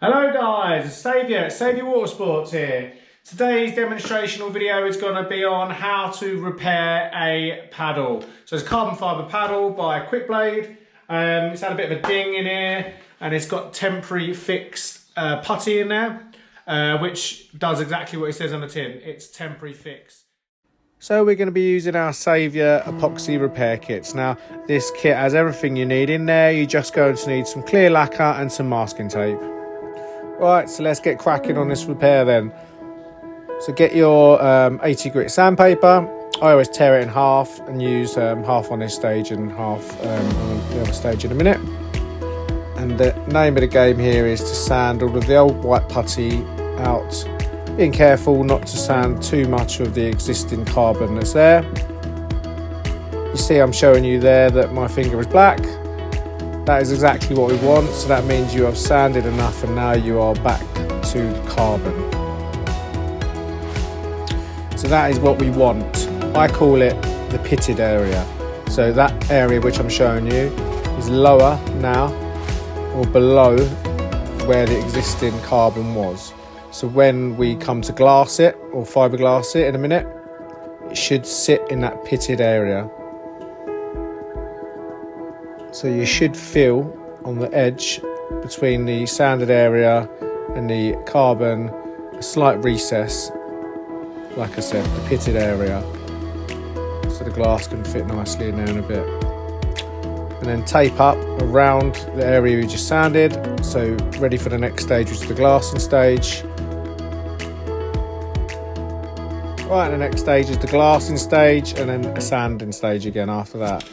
Hello guys, it's SAVIOUR, SAVIOUR Water Sports here. Today's demonstrational video is going to be on how to repair a paddle. So it's a carbon fibre paddle by Quick Blade. It's had a bit of a ding in here and it's got temporary fixed putty in there, which does exactly what it says on the tin. It's temporary fixed. So we're going to be using our SAVIOUR epoxy repair kits. Now this kit has everything you need in there. You're just going to need some clear lacquer and some masking tape. Right, so let's get cracking on this repair then. So get your 80 grit sandpaper. I always tear it in half and use half on this stage and half on the other stage in a minute. And the name of the game here is to sand all of the old white putty out. Being careful not to sand too much of the existing carbon that's there. You see I'm showing you there that my finger is black. That is exactly what we want, so that means you have sanded enough and now you are back to carbon. So that is what we want. I call it the pitted area. So that area which I'm showing you is lower now or below where the existing carbon was. So when we come to glass it or fiberglass it in a minute, it should sit in that pitted area. So you should feel on the edge between the sanded area and the carbon a slight recess, like I said, the pitted area, so the glass can fit nicely in there in a bit. And then tape up around the area you just sanded, so ready for the next stage, which is the glassing stage. Right, the next stage is the glassing stage and then a sanding stage again after that.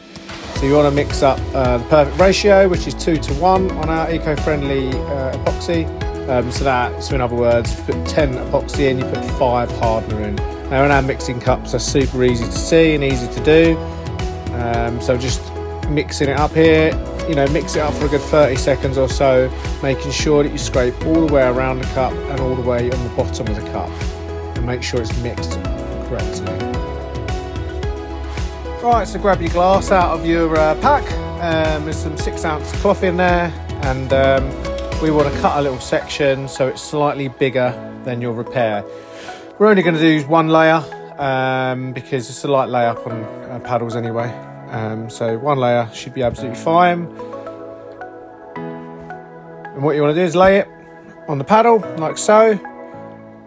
So you want to mix up the perfect ratio, which is 2:1 on our eco-friendly epoxy. So in other words, if you put 10 epoxy in, you put 5 hardener in. Now in our mixing cups are super easy to see and easy to do. So just mixing it up here, mix it up for a good 30 seconds or so, making sure that you scrape all the way around the cup and all the way on the bottom of the cup. And make sure it's mixed correctly. Right, so grab your glass out of your pack. There's some 6-ounce cloth in there, and we want to cut a little section so it's slightly bigger than your repair. We're only going to do one layer because it's a light layup on paddles anyway. So one layer should be absolutely fine. And what you want to do is lay it on the paddle like so.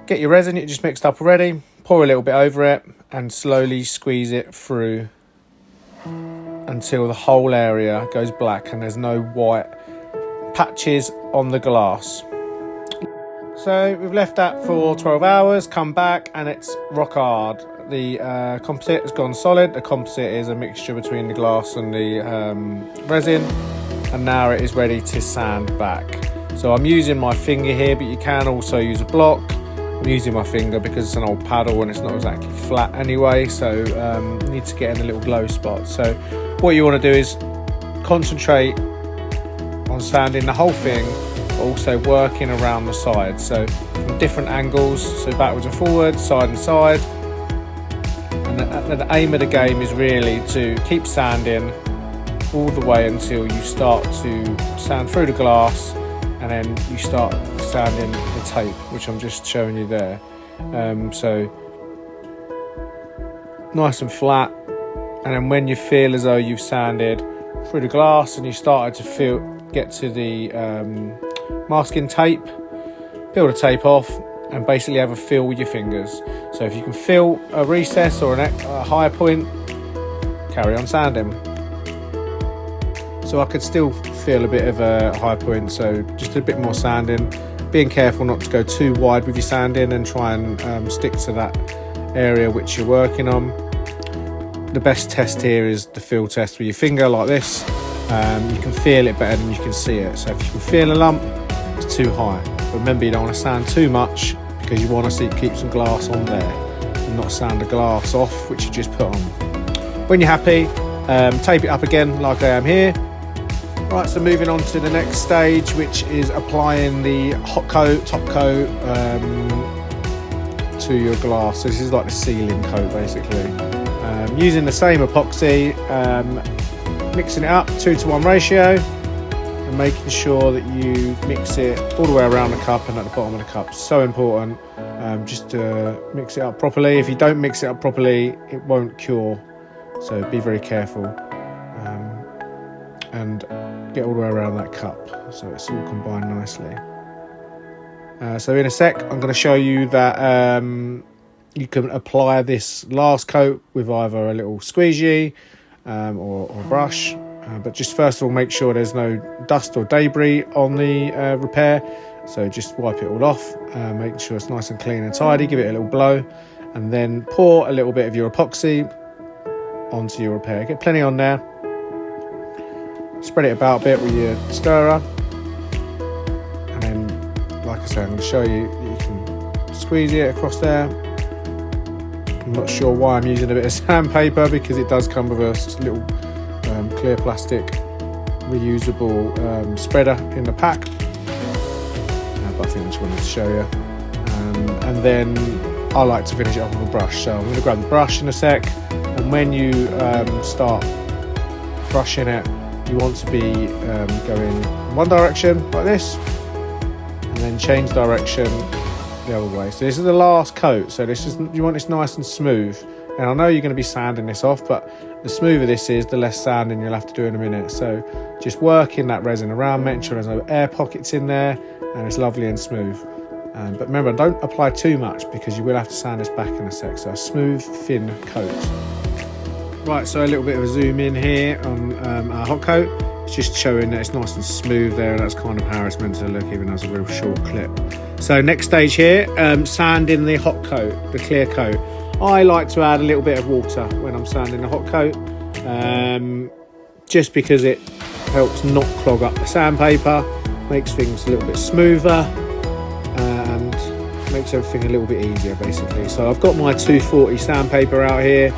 Get your resin you just mixed up already. Pour a little bit over it and slowly squeeze it through until the whole area goes black and there's no white patches on the glass. So we've left that for 12 hours, come back and it's rock hard. The composite has gone solid. The composite is a mixture between the glass and the resin, and now it is ready to sand back. So I'm using my finger here, but you can also use a block. I'm using my finger because it's an old paddle and it's not exactly flat anyway, so you need to get in a little glow spot. So what you want to do is concentrate on sanding the whole thing, but also working around the sides, so from different angles, so backwards and forwards, side and side. And the aim of the game is really to keep sanding all the way until you start to sand through the glass, and then you start sanding the tape, which I'm just showing you there. So nice and flat, and then when you feel as though you've sanded through the glass and you started to get to the masking tape, peel the tape off and basically have a feel with your fingers. So if you can feel a recess or a high point, carry on sanding. So I could still feel a bit of a high point, so just a bit more sanding. Being careful not to go too wide with your sanding and try and stick to that area which you're working on. The best test here is the feel test with your finger like this. You can feel it better than you can see it. So if you can feel a lump, it's too high. But remember, you don't want to sand too much because you want to keep some glass on there and not sand the glass off which you just put on. When you're happy, tape it up again like I am here. Right, so moving on to the next stage, which is applying the top coat to your glass. So this is like the sealing coat basically. Using the same epoxy, mixing it up, 2:1 ratio, and making sure that you mix it all the way around the cup and at the bottom of the cup. So important, just to mix it up properly. If you don't mix it up properly, it won't cure, so be very careful, and get all the way around that cup so it's all combined nicely. So in a sec I'm going to show you that you can apply this last coat with either a little squeegee or a brush, but just first of all make sure there's no dust or debris on the repair, so just wipe it all off, making sure it's nice and clean and tidy, give it a little blow, and then pour a little bit of your epoxy onto your repair. Get plenty on there, spread it about a bit with your stirrer, and then like I said, I'm going to show you that you can squeeze it across there. I'm not sure why I'm using a bit of sandpaper, because it does come with a little clear plastic reusable spreader in the pack, but I think I just wanted to show you. And then I like to finish it off with a brush, so I'm going to grab the brush in a sec, and when you start brushing it, you want to be going in one direction like this, and then change direction the other way. So this is the last coat, so this is, you want this nice and smooth, and I know you're going to be sanding this off, but the smoother this is, the less sanding you'll have to do in a minute. So just working that resin around, making sure there's no air pockets in there, and it's lovely and smooth. But remember, don't apply too much, because you will have to sand this back in a sec. So a smooth, thin coat. Right, so a little bit of a zoom in here on our hot coat. It's just showing that it's nice and smooth there, and that's kind of how it's meant to look, even as a real short clip. So next stage here, sanding the hot coat, the clear coat. I like to add a little bit of water when I'm sanding the hot coat, just because it helps not clog up the sandpaper, makes things a little bit smoother, and makes everything a little bit easier basically. So I've got my 240 sandpaper out here.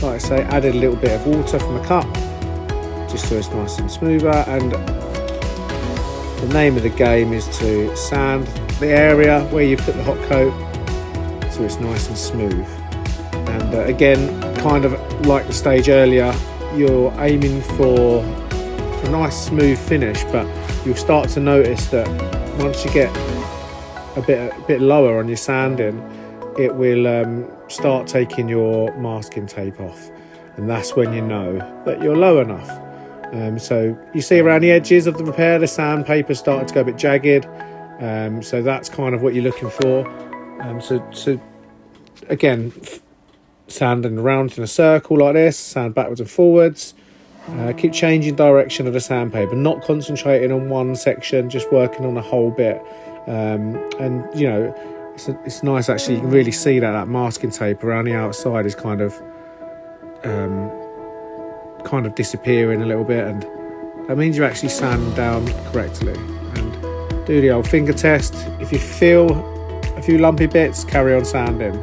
Like I say, added a little bit of water from a cup, just so it's nice and smoother, and the name of the game is to sand the area where you put the hot coat so it's nice and smooth. And again, kind of like the stage earlier, you're aiming for a nice smooth finish, but you'll start to notice that once you get a bit lower on your sanding, it will start taking your masking tape off, and that's when you know that you're low enough. So you see around the edges of the repair, the sandpaper started to go a bit jagged, so that's kind of what you're looking for. So again, sanding around in a circle like this, sand backwards and forwards, keep changing direction of the sandpaper, not concentrating on one section, just working on the whole bit. And you know, it's nice actually, you can really see that masking tape around the outside is kind of disappearing a little bit, and that means you're actually sanding down correctly. And do the old finger test. If you feel a few lumpy bits, carry on sanding.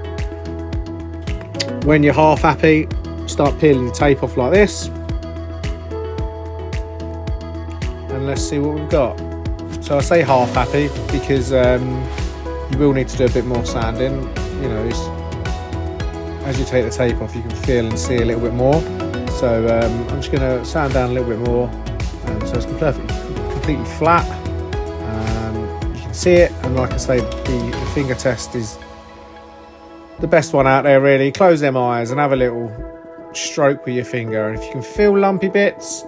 When you're half happy, start peeling the tape off like this, and let's see what we've got. So I say half happy because you will need to do a bit more sanding. You know, as you take the tape off, you can feel and see a little bit more. So I'm just going to sand down a little bit more, so it's completely flat. You can see it, and like I say, the finger test is the best one out there really. Close them eyes and have a little stroke with your finger, and if you can feel lumpy bits,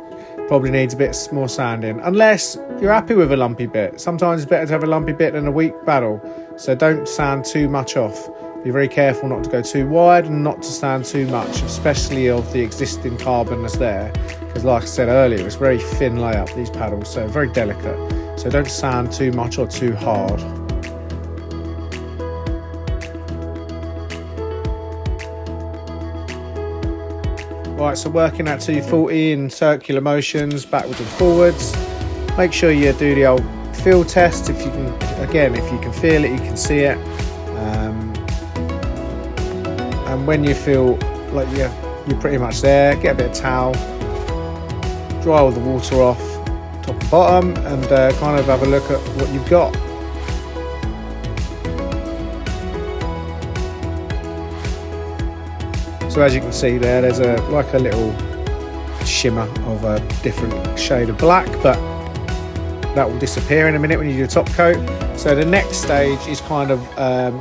probably needs a bit more sanding, unless you're happy with a lumpy bit. Sometimes it's better to have a lumpy bit than a weak paddle, so don't sand too much off. Be very careful not to go too wide and not to sand too much, especially of the existing carbon that's there, because like I said earlier, it's very thin layup, these paddles, so very delicate, so don't sand too much or too hard. Right, so working at 240 in circular motions, backwards and forwards. Make sure you do the old feel test. If you can, again, if you can feel it, you can see it. And when you feel like you're pretty much there, get a bit of towel, dry all the water off, top and bottom, and kind of have a look at what you've got. So as you can see there, there's like a little shimmer of a different shade of black, but that will disappear in a minute when you do a top coat. So the next stage is kind of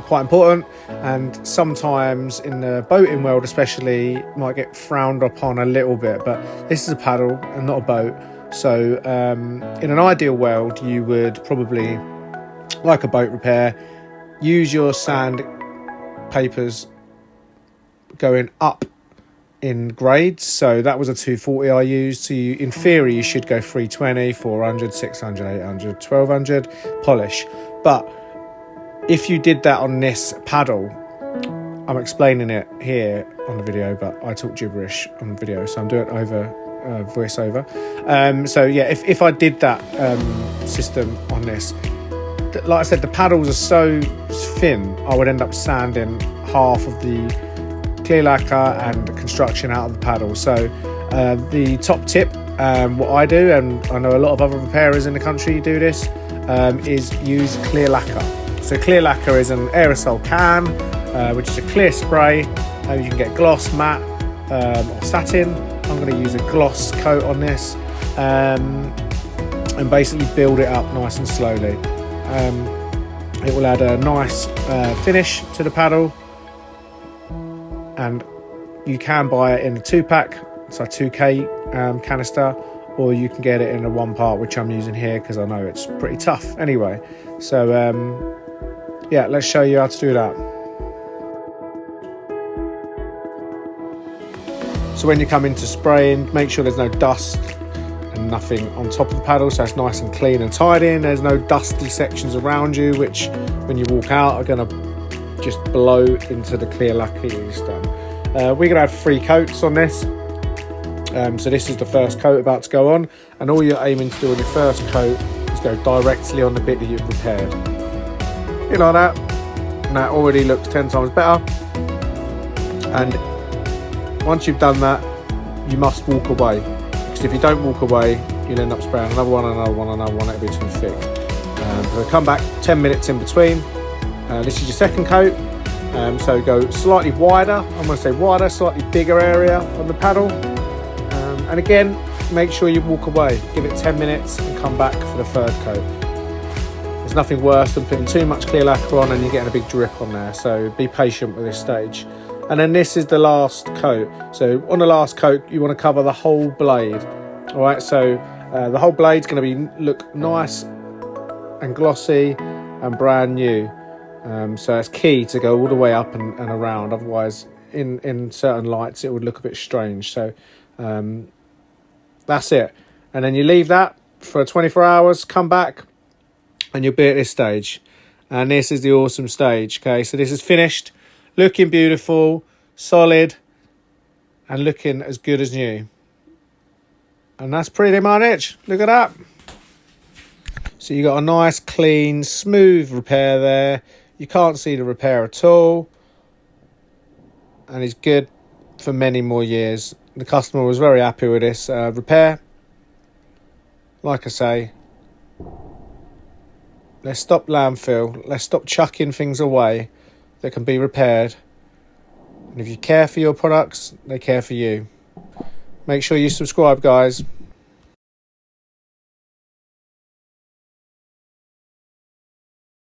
quite important, and sometimes in the boating world especially might get frowned upon a little bit, but this is a paddle and not a boat. So in an ideal world, you would probably, like a boat repair, use your sandpapers going up in grades. So that was a 240 I used. So you, in theory, you should go 320, 400, 600, 800, 1200 polish. But if you did that on this paddle, I'm explaining it here on the video, but I talk gibberish on the video, so I'm doing it over voiceover. So yeah, if I did that system on this, like I said, the paddles are so thin, I would end up sanding half of the clear lacquer and the construction out of the paddle. So the top tip, what I do, and I know a lot of other repairers in the country do this, is use clear lacquer. So clear lacquer is an aerosol can, which is a clear spray. You can get gloss, matte, or satin. I'm going to use a gloss coat on this, and basically build it up nice and slowly. It will add a nice finish to the paddle, and you can buy it in a 2-pack, so a 2K canister, or you can get it in a 1-part, which I'm using here because I know it's pretty tough anyway. So yeah, let's show you how to do that. So when you come into spraying, make sure there's no dust and nothing on top of the paddle, so it's nice and clean and tidy, and there's no dusty sections around you, which when you walk out are going to just blow into the clear lacquer you've done. We're going to have 3 coats on this. So this is the first coat about to go on, and all you're aiming to do on your first coat is go directly on the bit that you've repaired. You like that? And that already looks 10 times better. And once you've done that, you must walk away, because if you don't walk away, you'll end up spraying another one, another one, another one. It'll be too thick. So come back 10 minutes in between. This is your second coat. So go slightly wider. I'm going to say wider, slightly bigger area on the paddle. And again, make sure you walk away. Give it 10 minutes and come back for the third coat. There's nothing worse than putting too much clear lacquer on and you're getting a big drip on there. So be patient with this stage. And then this is the last coat. So on the last coat, you want to cover the whole blade. All right, so the whole blade's going to look nice and glossy and brand new. So it's key to go all the way up and around. Otherwise, in certain lights, it would look a bit strange. So that's it. And then you leave that for 24 hours, come back, and you'll be at this stage. And this is the awesome stage, okay? So this is finished, looking beautiful, solid, and looking as good as new. And that's pretty much it. Look at that. So you got a nice, clean, smooth repair there. You can't see the repair at all. And it's good for many more years. The customer was very happy with this repair. Like I say, let's stop landfill. Let's stop chucking things away that can be repaired. And if you care for your products, they care for you. Make sure you subscribe, guys.